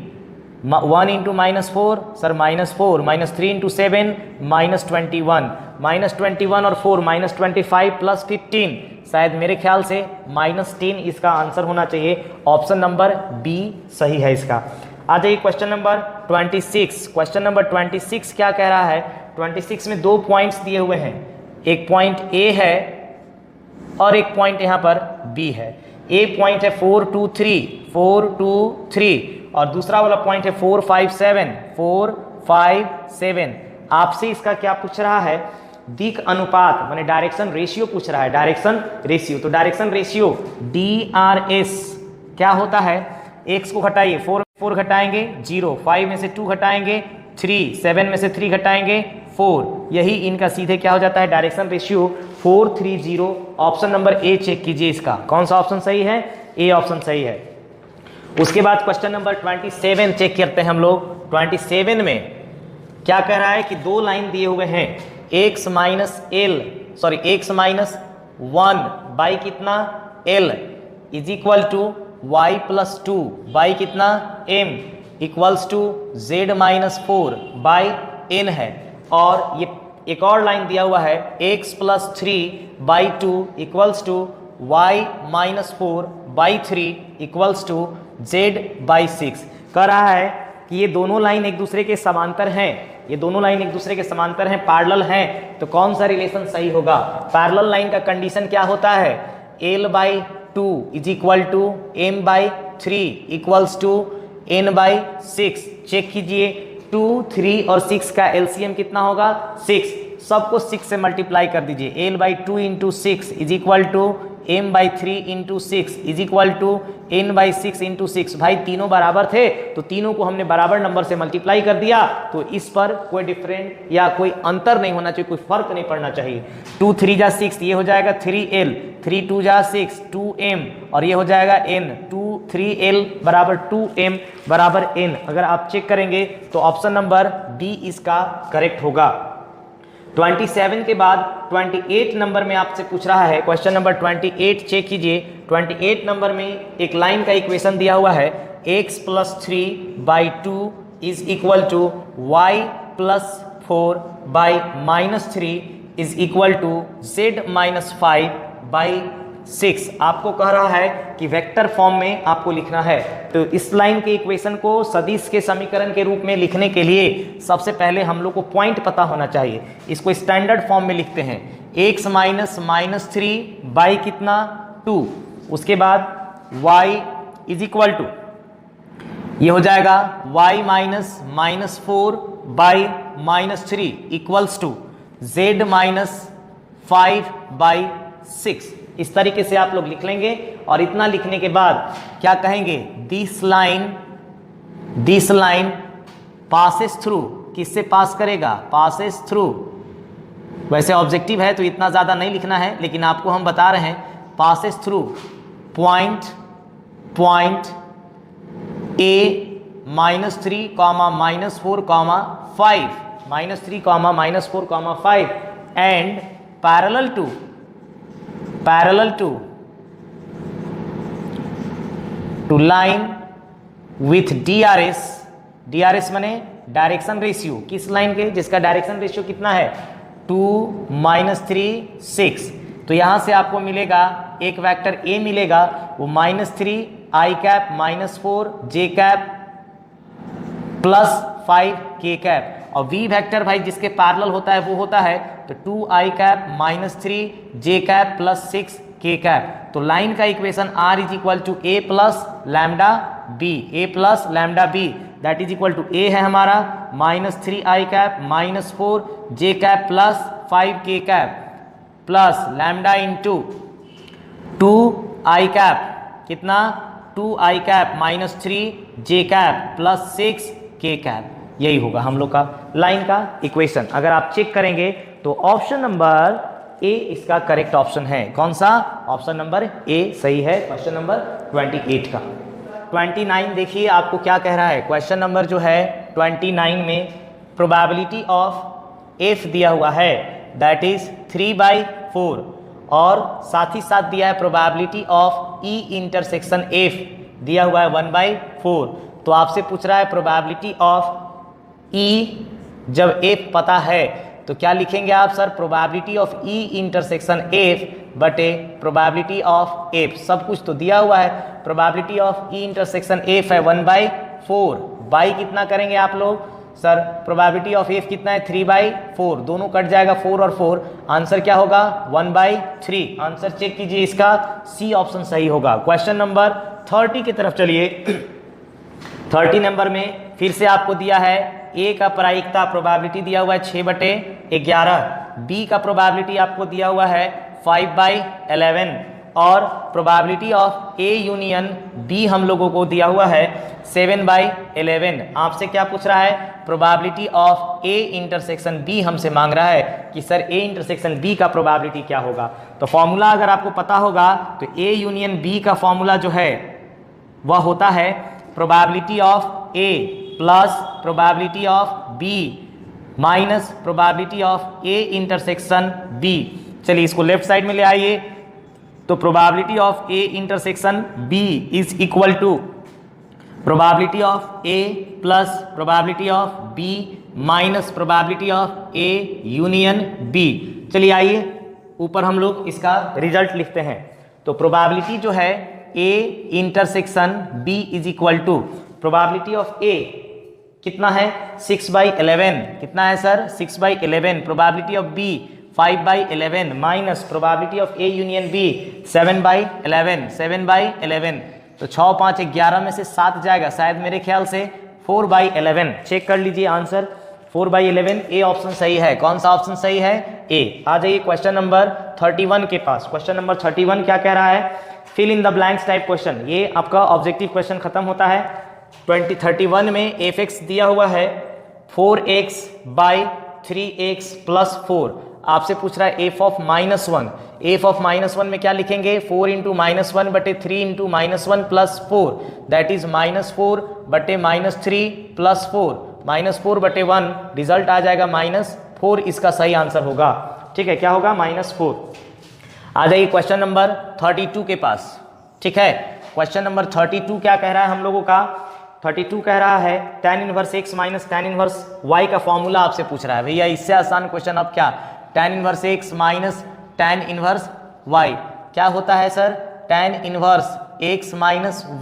1 इंटू -4 सर -4, -3 इंटू 7 -21, -21 और 4 -25 प्लस 15, शायद मेरे ख्याल से -10 इसका आंसर होना चाहिए। ऑप्शन नंबर बी सही है इसका। आ जाइए क्वेश्चन नंबर 26। क्वेश्चन नंबर 26 क्या कह रहा है, 26 में 2 पॉइंट्स दिए हुए हैं, एक पॉइंट ए है और एक पॉइंट यहाँ पर बी है। ए पॉइंट है 4 2 3, 4 2 3, और दूसरा वाला पॉइंट है 4 5 7, 4 5 7। आपसे इसका क्या पूछ रहा है, दिक अनुपात माने डायरेक्शन रेशियो पूछ रहा है, डायरेक्शन रेशियो। तो डायरेक्शन रेशियो DRS क्या होता है, x को घटाइए, 4 घटाएंगे 0, 5 में से 2 घटाएंगे 3, 7 में से 3 घटाएंगे 4, यही इनका सीधे क्या हो जाता है, direction ratio 430। Option number A check कीजिए, इसका कौन सा ऑप्शन सही है, ए ऑप्शन सही है। उसके बाद क्वेश्चन नंबर 27 चेक करते हैं हम लोग। 27 में क्या कह रहा है कि दो लाइन दिए हुए हैं, x माइनस 1 बाई कितना l is equal to y plus 2 by कितना m equals to z minus 4 by n है। और ये एक और लाइन दिया हुआ है x plus 3 by 2 equals to y minus 4 by 3 equals to z by 6। कह रहा है कि ये दोनों लाइन एक दूसरे के समांतर हैं, ये दोनों लाइन एक दूसरे के समांतर हैं, पैरेलल हैं, तो कौन सा रिलेशन सही होगा। पैरेलल लाइन का कंडीशन क्या होता है, l by 2 is equal to m by 3 equals to n by 6। Check कीजिए, 2 3 और 6 का एलसीएम कितना होगा, 6। सबको 6 से मल्टीप्लाई कर दीजिए, l by 2 into 6 is equal to m by 3 into 6 is equal to n by 6 into 6। भाई तीनों बराबर थे तो तीनों को हमने बराबर नंबर से मल्टीप्लाई कर दिया, तो इस पर कोई डिफरेंट या कोई अंतर नहीं होना चाहिए, कोई फर्क नहीं पड़ना चाहिए। 2 3 जा 6, ये हो जाएगा 3l, 3 2 जा 6 2m, और ये हो जाएगा n, 2 3l बराबर 2m बराबर n। अगर आप चेक करेंगे तो ऑप्शन नंबर बी इसका करेक्ट होगा। 27 के बाद 28 नंबर में आपसे पूछ रहा है, क्वेश्चन नंबर 28 चेक कीजिए। 28 नंबर में एक लाइन का इक्वेशन दिया हुआ है, x plus 3 by 2 is equal to y plus 4 by minus 3 is equal to z minus 5 by 6। आपको कह रहा है कि वेक्टर फॉर्म में आपको लिखना है। तो इस लाइन के इक्वेशन को सदिश के समीकरण के रूप में लिखने के लिए सबसे पहले हम लोग को पॉइंट पता होना चाहिए। इसको स्टैंडर्ड फॉर्म में लिखते हैं, x माइनस 3 बाई कितना 2, उसके बाद y इज इक्वल टू, ये हो जाएगा y minus 4 by minus 3 equals to z minus 5 by 6। इस तरीके से आप लोग लिख लेंगे, और इतना लिखने के बाद क्या कहेंगे, दिस लाइन पासेस थ्रू, किससे पास करेगा, पासेस थ्रू। वैसे ऑब्जेक्टिव है तो इतना ज़्यादा नहीं लिखना है, लेकिन आपको हम बता रहे हैं, passes through point a minus 3 comma minus 4 comma 5, minus 3 comma minus 4 comma 5, and parallel to line with DRS माने डायरेक्शन रेशियो, किस लाइन के, जिसका डायरेक्शन रेशियो कितना है 2 माइनस 3 6। तो यहां से आपको मिलेगा एक वेक्टर A मिलेगा, वो -3 I cap minus 4 J cap plus 5 K cap, और V वेक्टर भाई जिसके पैरेलल होता है वो होता है तो 2 I cap minus 3 J cap plus 6 K cap. तो लाइन का equation R is equal to A plus lambda B, A plus lambda B, that is equal to A है हमारा -3 I cap minus 4 J cap plus 5 K cap plus lambda into 2 I cap, कितना 2 I cap minus 3 J cap plus 6 K cap. यही होगा हम लोग का line का equation. अगर आप चेक करेंगे तो ऑप्शन नंबर ए इसका करेक्ट ऑप्शन है। कौन सा, ऑप्शन नंबर ए सही है क्वेश्चन नंबर 28 का। 29 देखिए आपको क्या कह रहा है, क्वेश्चन नंबर जो है 29 में प्रोबेबिलिटी ऑफ एफ दिया हुआ है, दैट इज 3/4, और साथ ही साथ दिया है probability of E intersection F दिया हुआ है 1/4। तो आपसे पूछ रहा है प्रोबेबिलिटी ऑफ ई, जब एफ पता है तो क्या लिखेंगे आप sir, probability of E intersection F बटे प्रोबेबिलिटी ऑफ एफ। सब कुछ तो दिया हुआ है, probability of E intersection F है 1/4, बाई कितना करेंगे आप लोग सर प्रोबेबिलिटी ऑफ एफ कितना है 3/4, दोनों कट जाएगा 4 और 4, आंसर क्या होगा 1/3। आंसर चेक कीजिए, इसका सी ऑप्शन सही होगा। क्वेश्चन नंबर 30 की तरफ चलिए। 30 नंबर में फिर से आपको दिया है ए का प्रायिकता प्रोबेबिलिटी दिया हुआ है 6/11, बी का प्रोबेबिलिटी आपको दिया हुआ है 5/11 और probability of A union B हम लोगों को दिया हुआ है 7/11। आपसे क्या पूछ रहा है, probability of A intersection B हमसे मांग रहा है कि सर ए इंटरसेक्शन बी का प्रोबेबिलिटी क्या होगा। तो फॉर्मूला अगर आपको पता होगा तो ए यूनियन बी का फॉर्मूला जो है वह होता है probability of A plus probability of B minus probability of A intersection B. चलिए इसको लेफ्ट साइड में ले आइए। तो probability of A intersection B is equal to probability of A plus probability of B minus probability of A union B. चलिए आइए ऊपर हम लोग इसका रिजल्ट लिखते हैं। तो प्रोबेबिलिटी जो है A intersection B is equal to probability of A कितना है 6/11, कितना है sir 6/11, probability of B 5/11 minus probability of A union B 7/11। तो 6 5 11 में से 7 जाएगा, शायद मेरे ख्याल से 4/11। चेक कर लीजिए आंसर 4/11, ए ऑप्शन सही है। कौन सा ऑप्शन सही है, ए। आ जाइए क्वेश्चन नंबर 31 के पास। क्वेश्चन नंबर 31 क्या कह रहा है, fill in the blanks type question. ये आपका ऑब्जेक्टिव क्वेश्चन खत्म होता है। 31 में एफ एक्स दिया हुआ है 4x/3x + 4। आपसे पूछ रहा है एफ ऑफ -1। एफ ऑफ -1 में क्या लिखेंगे, 4 × -1/3 × -1 + 4, दैट इज -4/-3 + 4, -4/1, रिजल्ट आ जाएगा -4। इसका सही आंसर होगा। ठीक है, क्या होगा -4। आ जाइए क्वेश्चन नंबर 32 के पास। ठीक है, क्वेश्चन नंबर 32 क्या कह रहा है हम लोगों का, 32 कह रहा है tan 1x - tan 1y का फॉर्मूला आपसे पूछ रहा है। भैया इससे आसान क्वेश्चन अब क्या, tan 1x - tan 1y क्या होता है sir, tan 1x -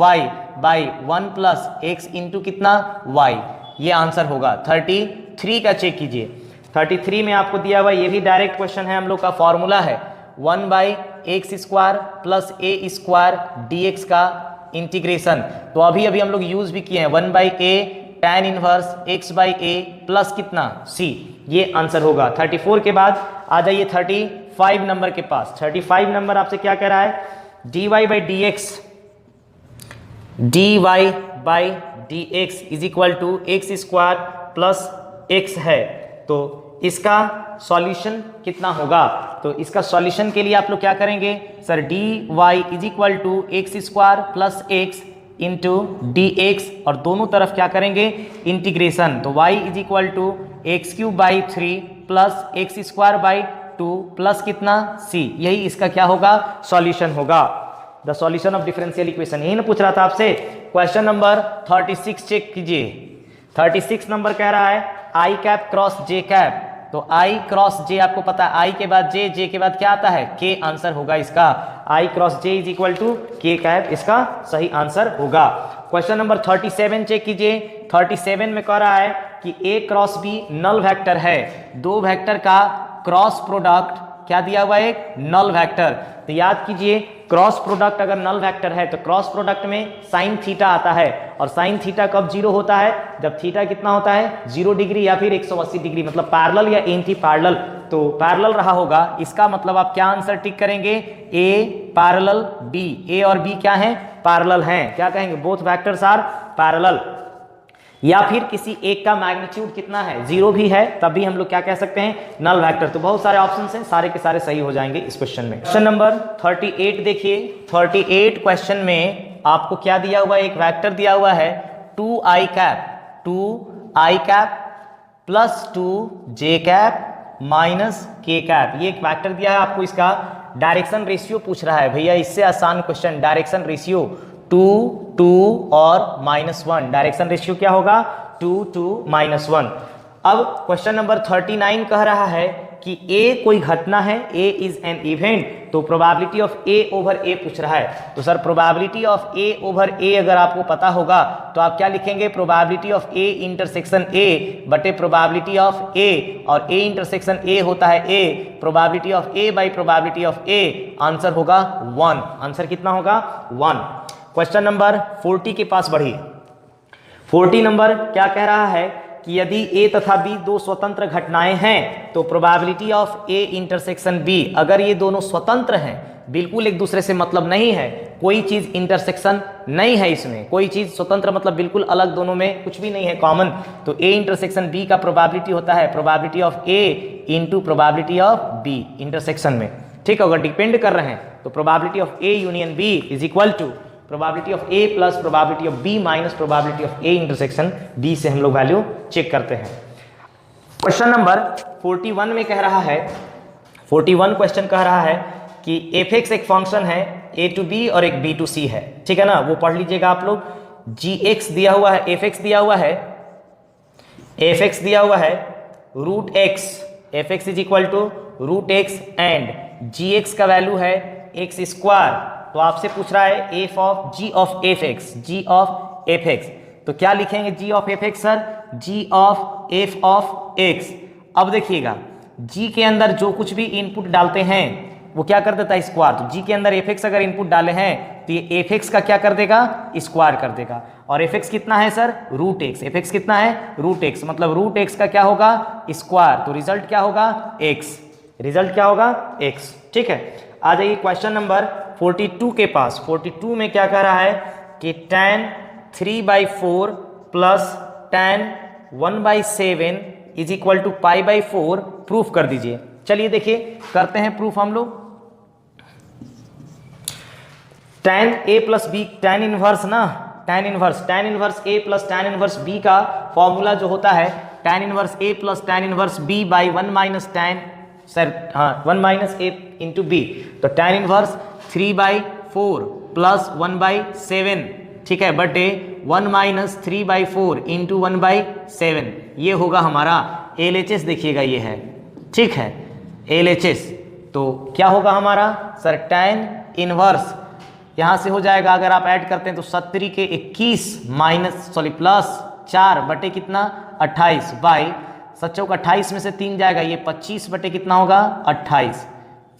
y by 1 + x × कितना y। ये आंसर होगा 33 का। चेक कीजिए 33 में आपको दिया हुआ ये भी डायरेक्ट क्वेश्चन है, हम लोग का फॉर्मूला है 1/x² + a² dx का इंटीग्रेशन। तो अभी हम लोग यूज भी किए हैं 1/a tan 1x/a प्लस कितना c। ये आंसर होगा। 34 के बाद आ जाइए 35 नंबर के पास। 35 नंबर आपसे क्या कह रहा है, dy/dx is equal to x² + x है। तो इसका सॉल्यूशन कितना होगा, तो इसका सॉल्यूशन के लिए आप लोग क्या करेंगे sir, dy is equal to x² + x into dx और दोनों तरफ क्या करेंगे इंटीग्रेशन। तो y is equal to x³ + x² plus कितना c। यही इसका क्या होगा, सॉल्यूशन होगा। The solution of differential equation, यही ना पूछ रहा था आपसे। क्वेश्चन नंबर 36 चेक कीजिए। 36 नंबर कह रहा है i cap cross j cap. तो i क्रॉस j आपको पता है, i के बाद j, j के बाद क्या आता है k, आंसर होगा इसका i cross j is equal to k cap, इसका सही आंसर होगा। क्वेश्चन नंबर 37 चेक कीजिए। 37 में कह रहा है कि a cross b null vector है, दो वेक्टर का क्रॉस प्रोडक्ट क्या दिया हुआ है, एक नल वेक्टर। तो याद कीजिए क्रॉस प्रोडक्ट अगर नल वेक्टर है तो क्रॉस प्रोडक्ट में साइन थीटा आता है, और साइन थीटा कब 0 होता है, जब थीटा कितना होता है 0 डिग्री या फिर 180 डिग्री, मतलब पैरेलल या एंटी पैरेलल। तो पैरेलल रहा होगा, इसका मतलब आप क्या आंसर टिक करेंगे, ए पैरेलल बी। ए और बी क्या है, पैरेलल हैं। क्या कहेंगे, बोथ वेक्टर्स आर पैरेलल। या फिर किसी एक का मैग्नीट्यूड कितना है, 0 भी है, तब भी हम लोग क्या कह सकते हैं, नल वेक्टर। तो बहुत सारे ऑप्शंस हैं, सारे के सारे सही हो जाएंगे इस क्वेश्चन में। क्वेश्चन नंबर 38 देखिए। 38 क्वेश्चन में आपको क्या दिया हुआ है, एक वेक्टर दिया हुआ है 2i cap plus 2j cap minus k cap. ये एक वेक्टर दिया है आपको, इसका डायरेक्शन रेशियो पूछ रहा है। भैया इससे आसान क्वेश्चन, डायरेक्शन रेशियो 2 2 और -1, डायरेक्शन रेशियो क्या होगा 2 2 -1। अब क्वेश्चन नंबर 39 कह रहा है कि ए कोई घटना है, ए इज एन इवेंट, तो probability of A over A पूछ रहा है। तो sir probability of A over A अगर आपको पता होगा तो आप क्या लिखेंगे, probability of A intersection A बटे प्रोबेबिलिटी ऑफ ए, और ए इंटरसेक्शन ए होता है A, probability of A by probability of A, answer होगा 1। आंसर कितना होगा 1। क्वेश्चन नंबर 40 के पास बढ़िए। 40 नंबर क्या कह रहा है कि यदि ए तथा बी दो स्वतंत्र घटनाएं हैं तो probability of A intersection B, अगर ये दोनों स्वतंत्र हैं, बिल्कुल एक दूसरे से मतलब नहीं है, कोई चीज इंटरसेक्शन नहीं है इसमें, कोई चीज स्वतंत्र मतलब बिल्कुल अलग, दोनों में कुछ भी नहीं है कॉमन, तो ए इंटरसेक्शन बी का प्रोबेबिलिटी होता है probability of A into probability of B intersection में। ठीक है, अगर डिपेंड कर रहे हैं तो probability of A union B is equal to probability of A plus probability of B minus probability of A intersection B से हम लोग वैल्यू चेक करते हैं। क्वेश्चन नंबर 41 में कह रहा है, 41 क्वेश्चन कह रहा है कि एफ एक्स एक फंक्शन है, ए टू बी और एक बी टू सी है। ठीक है ना, वो पढ़ लीजिएगा आप लोग। जी एक्स दिया हुआ है, एफ एक्स दिया हुआ है, एफ एक्स दिया हुआ है root x, F x is equal to root x and g x का वैल्यू है एक्स स्क्वायर। तो आपसे पूछ रहा है f of g of f x, g of f x, तो क्या लिखेंगे g of f x sir, g of f of x. अब देखिएगा जी के अंदर जो कुछ भी इनपुट डालते हैं वो क्या कर देता है स्क्वायर, तो जी के अंदर एफ एक्स अगर इनपुट डाले हैं तो ये एफ एक्स का क्या कर देगा स्क्वायर कर देगा, और एफ एक्स कितना है sir root x, F X कितना है रूट एक्स, मतलब रूट एक्स का क्या होगा स्क्वायर, तो रिजल्ट क्या होगा एक्स, रिजल्ट क्या होगा एक्स। ठीक है, आ जाइए क्वेश्चन नंबर 42 के पास। 42 में क्या कह रहा है कि tan 3/4 plus tan 1/7 is equal to π/4 proof कर दीजिए। चलिए देखिए करते हैं प्रूफ हम लोग। tan a plus B, tan inverse ना, tan inverse a plus tan inverse b का फॉर्मूला जो होता है tan inverse a plus tan inverse b by 1 minus tan, sir हाँ 1 माइनस a इंटू बी, तो tan इनवर्स 3/4 प्लस 1/7, ठीक है, बटे 1 माइनस 3/4 इंटू 1/7, ये होगा हमारा LHS। देखिएगा ये है, ठीक है LHS, तो क्या होगा हमारा सर tan इनवर्स, यहाँ से हो जाएगा अगर आप ऐड करते हैं तो 70 के 21 माइनस प्लस 4 बटे कितना 28 बाई 7 का 28 में से 3 जाएगा, ये 25 बटे कितना होगा 28।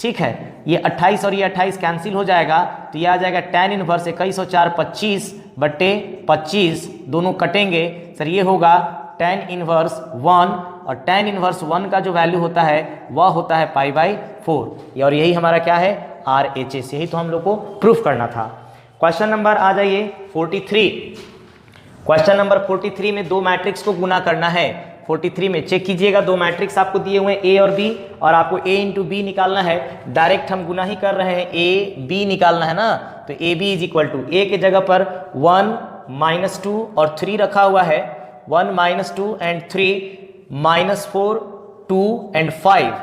ठीक है, ये 28 और ये 28 कैंसिल हो जाएगा, तो ये आ जाएगा tan इनवर्स 21 और 4 25 बटे 25, दोनों कटेंगे सर, ये होगा tan इनवर्स 1, और tan इनवर्स 1 का जो वैल्यू होता है वह होता है π/4, और यही हमारा क्या है RHS, यही तो हम लोग को प्रूफ करना था। क्वेश्चन नंबर आ जाइए 43। क्वेश्चन नंबर 43 में दो मैट्रिक्स को गुना करना है। 43 में चेक कीजिएगा, दो मैट्रिक्स आपको दिए हुए हैं A और B, और आपको A इंटू बी निकालना है। डायरेक्ट हम गुना ही कर रहे हैं, A B निकालना है ना, तो AB is equal to A के जगह पर 1 -2 और 3 रखा हुआ है, 1 -2 एंड 3 -4 2 एंड 5,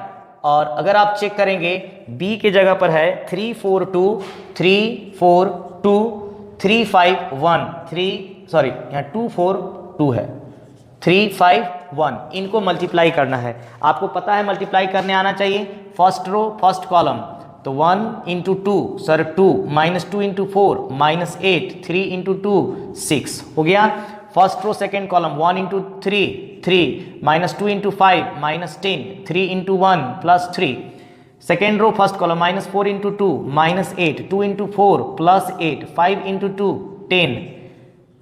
और अगर आप चेक करेंगे B के जगह पर है 3 4 2 3 4 2 3 5 1 3, सॉरी यहाँ 2 4 2 है, 3 5 1, इनको मल्टीप्लाई करना है। आपको पता है मल्टीप्लाई करने आना चाहिए, फर्स्ट रो फर्स्ट कॉलम, तो 1 इंटू 2 सर 2 -2 इंटू 4 -8 3 इंटू 2 6 हो गया। First row second column 1 into 3 3 -2 into 5 -10 3 into 1 +3, second row first column -4 into 2 -8 2 into 4 +8 5 into 2 10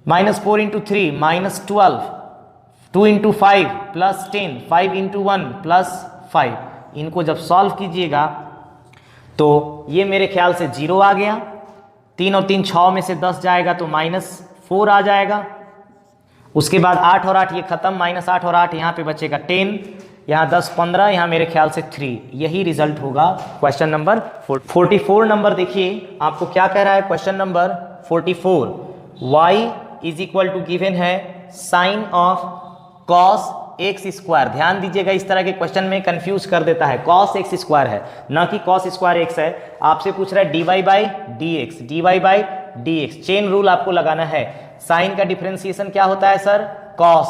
-4 into 3 -12 2 into 5 +10 5 into 1 +5, इनको जब सॉल्व कीजिएगा तो ये मेरे ख्याल से 0 आ गया, 3 और 3 6 में से 10 जाएगा तो -4 आ जाएगा, उसके बाद 8 और 8 ये खत्म, -8 और 8 यहाँ पे बचेगा 10, यहाँ 10 15, यहाँ मेरे ख्याल से 3, यही रिजल्ट होगा क्वेश्चन नंबर 44 नंबर। देखिए आपको क्या कह रहा है question number 44, y is equal to given है sine of cos x square. ध्यान दीजिएगा, इस तरह के क्वेश्चन में कंफ्यूज कर देता है, cos x स्क्वायर है ना कि cos स्क्वायर x है। आपसे पूछ रहा है dy by dx, chain rule आपको लगाना है। साइन का डिफरेंशिएशन क्या होता है सर cos,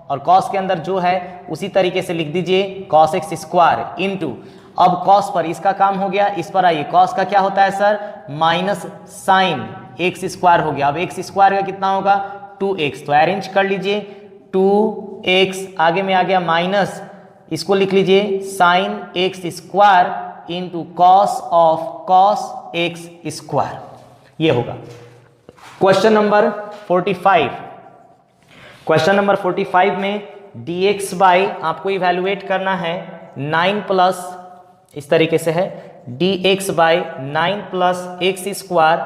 और कॉस के अंदर जो है उसी तरीके से लिख दीजिए cos x स्क्वायर इंटू, अब कॉस पर इसका काम हो गया, इस पर आइए, कॉस का क्या होता है sir, minus sine x square हो गया। अब एक्स स्क्वायर का कितना होगा 2x, तो अरेंज कर लीजिए 2x, आगे में आ गया माइनस, इसको लिख लीजिए sine x square into cos of cos x square, ये होगा। क्वेश्चन नंबर 45, क्वेश्चन नंबर 45 में dx बाई आपको इवैल्यूएट करना है 9 प्लस, इस तरीके से है dx by 9 plus x square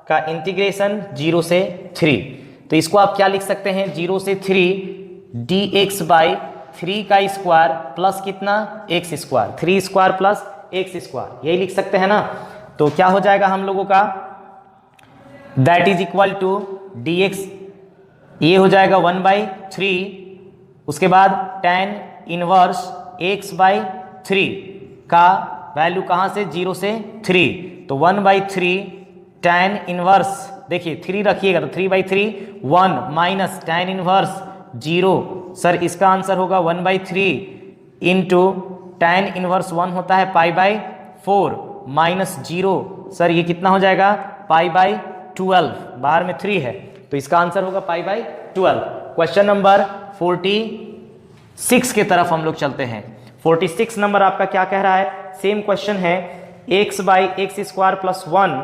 का इंटीग्रेशन 0 से 3, तो इसको आप क्या लिख सकते हैं 0 से 3 dx बाई 3 का स्क्वायर प्लस कितना x square, 3 square plus x square, यही लिख सकते हैं ना। तो क्या हो जाएगा हम लोगों का, that is equal to dx, ये हो जाएगा 1/3, उसके बाद tan इनवर्स x बाई 3 का वैल्यू कहाँ से 0 से 3, तो 1/3 tan इनवर्स, देखिए 3 रखिएगा तो 3/3 1 माइनस tan इनवर्स 0, सर इसका आंसर होगा 1/3 इंटू tan इनवर्स 1 होता है π/4 माइनस 0, सर ये कितना हो जाएगा π/12, बाहर में 3 है तो इसका आंसर होगा π/12। क्वेश्चन नंबर 46 के तरफ हम लोग चलते हैं। 46 नंबर आपका क्या कह रहा है, सेम क्वेश्चन है, x by x square plus 1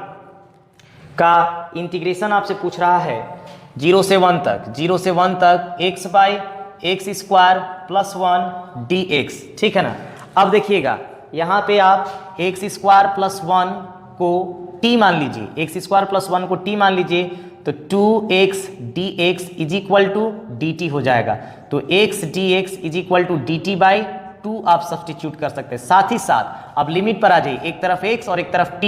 का इंटीग्रेशन आपसे पूछ रहा है 0 से 1 तक, 0 से 1 तक x by x square plus 1 dx, ठीक है ना। अब देखिएगा यहाँ पे आप एक्स स्क्वायर प्लस 1 को t मान लीजिए, एक्स स्क्वायर प्लस 1 को t मान लीजिए, तो 2x dx is equal to dt हो जाएगा, तो x dx is equal to dt by 2 आप सब्सटीट्यूट कर सकते हैं। साथ ही साथ अब लिमिट पर आ जाइए, एक तरफ x और एक तरफ t,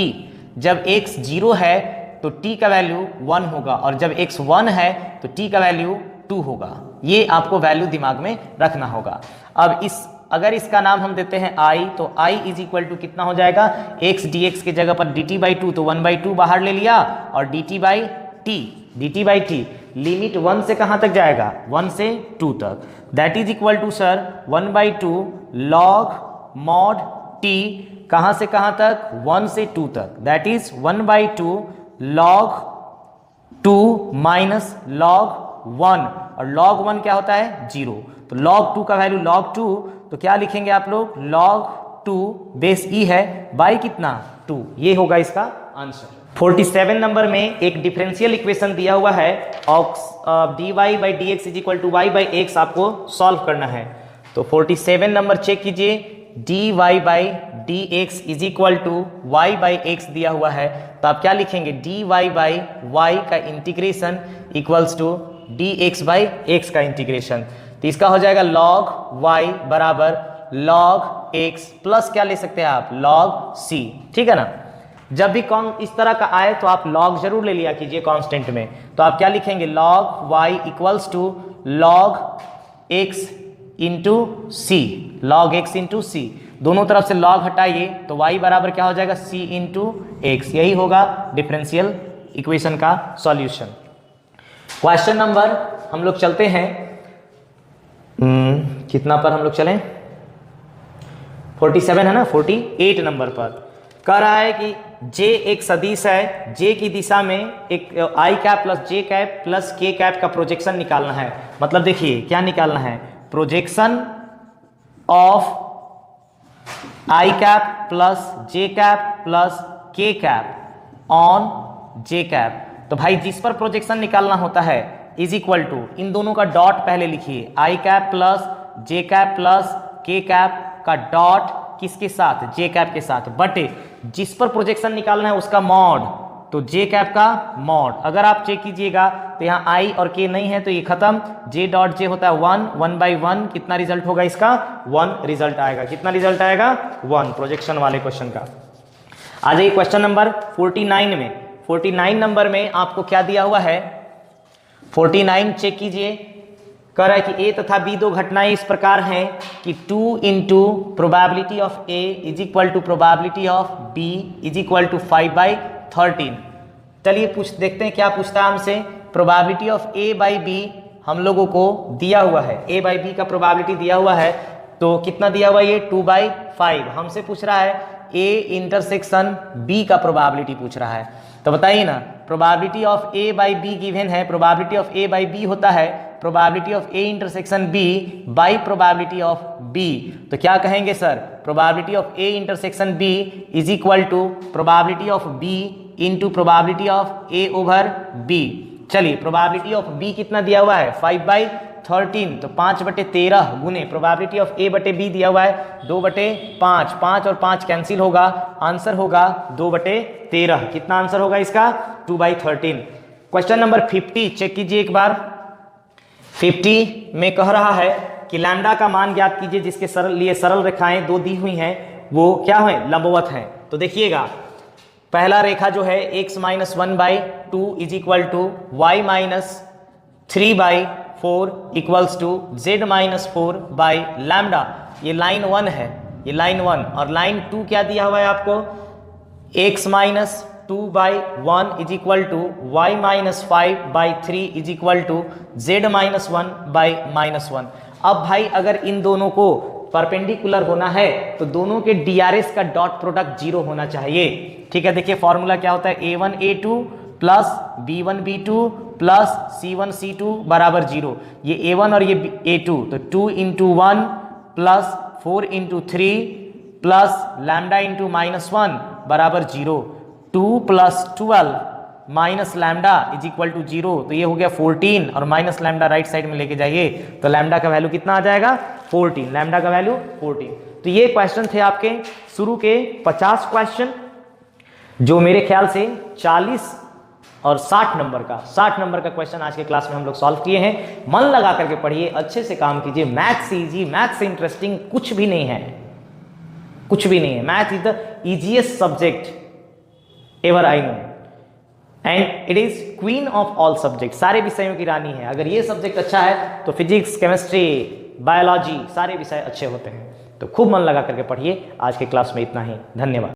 जब x 0 है तो t का वैल्यू 1 होगा और जब x 1 है तो t का वैल्यू 2 होगा, ये आपको वैल्यू दिमाग में रखना होगा। अब अगर इसका नाम हम देते हैं i, तो i इज इक्वल टू कितना हो जाएगा, x dx के जगह पर dt बाई 2, तो 1/2 बाहर ले लिया और dt बाई t, लिमिट 1 से कहाँ तक जाएगा, 1 से 2 तक, that is equal to sir 1/2 log mod t, कहाँ से कहाँ तक, 1 से 2 तक, that is 1/2 log 2 minus log 1, और log 1 क्या होता है 0, तो log 2 का वैल्यू log 2, तो क्या लिखेंगे आप लोग, log 2 बेस e है बाई कितना 2, ये होगा इसका आंसर। 47 नंबर में एक डिफरेंशियल इक्वेशन दिया हुआ है, dy by D x is equal to y by x आपको सॉल्व करना है। तो 47 नंबर चेक कीजिए, dy by D x is equal to y by x दिया हुआ है, तो आप क्या लिखेंगे, dy बाई वाई का integration equals to dx by x का इंटीग्रेशन, तो इसका हो जाएगा log y बराबर log x प्लस क्या ले सकते हैं आप, log c, ठीक है ना। जब भी इस तरह का आए तो आप log जरूर ले लिया कीजिए कांस्टेंट में, तो आप क्या लिखेंगे, log y equals to log x into c, log x into c, दोनों तरफ से log हटाइए तो y बराबर क्या हो जाएगा, c इंटू एक्स, यही होगा डिफरेंशियल इक्वेशन का सॉल्यूशन। क्वेश्चन नंबर हम लोग चलते हैं, कितना पर हम लोग चलें, 47 है ना, 48 नंबर पर कह रहा है कि j एक सदिश है, j की दिशा में एक i cap plus j cap plus k cap का प्रोजेक्शन निकालना है। मतलब देखिए क्या निकालना है, projection of i cap plus j cap plus k cap on j cap, तो भाई जिस पर प्रोजेक्शन निकालना होता है इज इक्वल टू, इन दोनों का डॉट पहले लिखिए, i cap plus j cap plus k cap का डॉट किसके साथ, j कैप के साथ, बटे जिस पर प्रोजेक्शन निकालना है उसका मॉड, तो j कैप का मॉड। अगर आप चेक कीजिएगा तो यहाँ i और k नहीं है तो ये खत्म, j डॉट j होता है 1, 1/1, कितना रिजल्ट होगा इसका, 1 रिजल्ट आएगा, कितना रिजल्ट आएगा 1, प्रोजेक्शन वाले क्वेश्चन का। आ जाइए क्वेश्चन नंबर 49 में। 49 नंबर में आपको क्या दिया हुआ है, 49 चेक कीजिए, कह रहा है कि a तथा b दो घटनाएं इस प्रकार हैं कि 2 into probability of a is equal to probability of b is equal to 5/13। चलिए देखते हैं क्या पूछता है हमसे, probability of a by b हम लोगों को दिया हुआ है, a बाई बी का प्रोबेबिलिटी दिया हुआ है, तो कितना दिया हुआ है ये 2/5। हमसे पूछ रहा है a इंटरसेक्शन b का प्रोबेबिलिटी पूछ रहा है, तो बताइए ना, probability of a by B given है, probability of a by B होता है probability of a intersection b by probability of b। तो क्या कहेंगे sir, probability of a intersection b is equal to probability of b into probability of a over b। चलिए probability of b कितना दिया हुआ है 5/13, तो 5/13 गुने प्रोबेबिलिटी ऑफ a बटे b दिया हुआ है 2/5, 5 और 5 कैंसिल होगा, आंसर होगा 2/13। कितना आंसर होगा इसका 2/13। क्वेश्चन नंबर 50 चेक कीजिए एक बार। 50 में कह रहा है कि लैम्डा का मान ज्ञात कीजिए जिसके लिए सरल रेखाएं दो दी हुई हैं वो क्या है, लंबवत हैं। तो देखिएगा पहला रेखा जो है x-1/2 is equal to y-3/4 equals to z-4/लैम्डा। ये लाइन 1 है, ये लाइन 1, और लाइन 2 क्या दिया हुआ है आपको, x-2/1 is equal to y-5/3 is equal to z-1/-1। अब भाई अगर इन दोनों को परपेंडिकुलर होना है तो दोनों के DRS का डॉट प्रोडक्ट 0 होना चाहिए। ठीक है, देखिए फॉर्मूला क्या होता है, a1a2 plus b1b2 plus c1c2 बराबर 0। ये a1 और ये a2, तो 2 into 1 plus 4 into 3 plus lambda into -1 बराबर 0। 2 plus 12 minus lambda is equal to 0, तो ये हो गया 14, और माइनस लैम्डा राइट साइड में लेके जाइए तो लैम्डा का वैल्यू कितना आ जाएगा 14, लैम्डा का वैल्यू 14। तो ये क्वेश्चन थे आपके शुरू के 50 क्वेश्चन, जो मेरे ख्याल से 40 और 60 नंबर का क्वेश्चन आज के क्लास में हम लोग सॉल्व किए हैं। मन लगा करके पढ़िए, अच्छे से काम कीजिए। मैथ्स इजी, मैथ्स से इंटरेस्टिंग कुछ भी नहीं है, कुछ भी नहीं है। Math is the easiest subject ever I know and it is queen of all subject. सारे विषयों की रानी है। अगर ये सब्जेक्ट अच्छा है तो फिजिक्स, केमिस्ट्री, बायोलॉजी सारे विषय अच्छे होते हैं। तो खूब मन लगा करके पढ़िए। आज के क्लास में इतना ही, धन्यवाद।